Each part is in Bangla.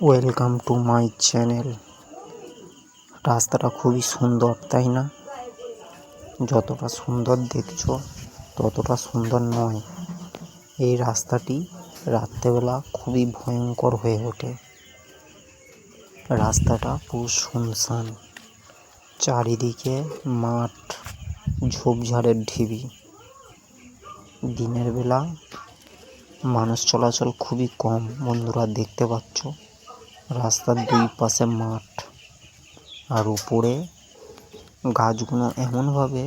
Welcome to my channel. রাস্তাটা খুবই সুন্দর, তাই না? যতটা সুন্দর দেখছো ততটা সুন্দর নয়। এই রাস্তাটি রাত্রেবেলা খুবই ভয়ঙ্কর হয়ে ওঠে। রাস্তাটা পুরো শুনশান, চারিদিকে মাঠ, ঝোপঝাড়ের ঢিবি। দিনের বেলা মানুষ চলাচল খুবই কম। বন্ধুরা দেখতে পাচ্ছ রাস্তার দুই পাশে মাঠ, আর উপরে গাছগুলো এমনভাবে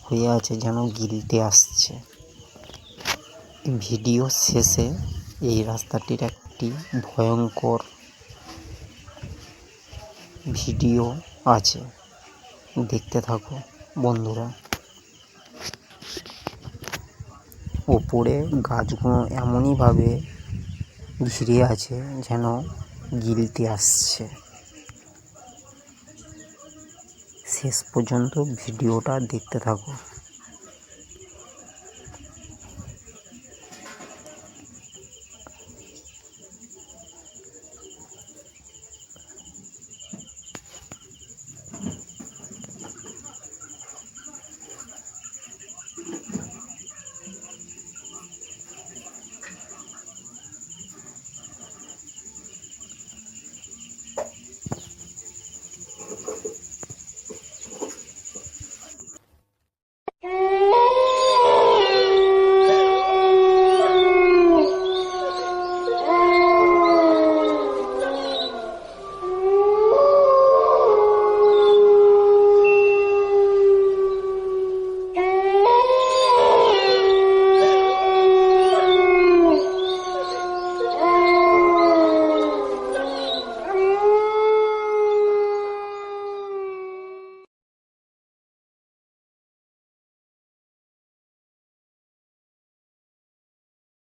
হয়ে আছে যেন গিলতে আসছে। ভিডিও শেষে এই রাস্তাটির একটি ভয়ঙ্কর ভিডিও আছে, দেখতে থাকো বন্ধুরা। ওপরে গাছগুলো এমনইভাবে ঘিরে আছে যেন গিলতে আসছে। শেষ পর্যন্ত ভিডিওটা দেখতে থাকো।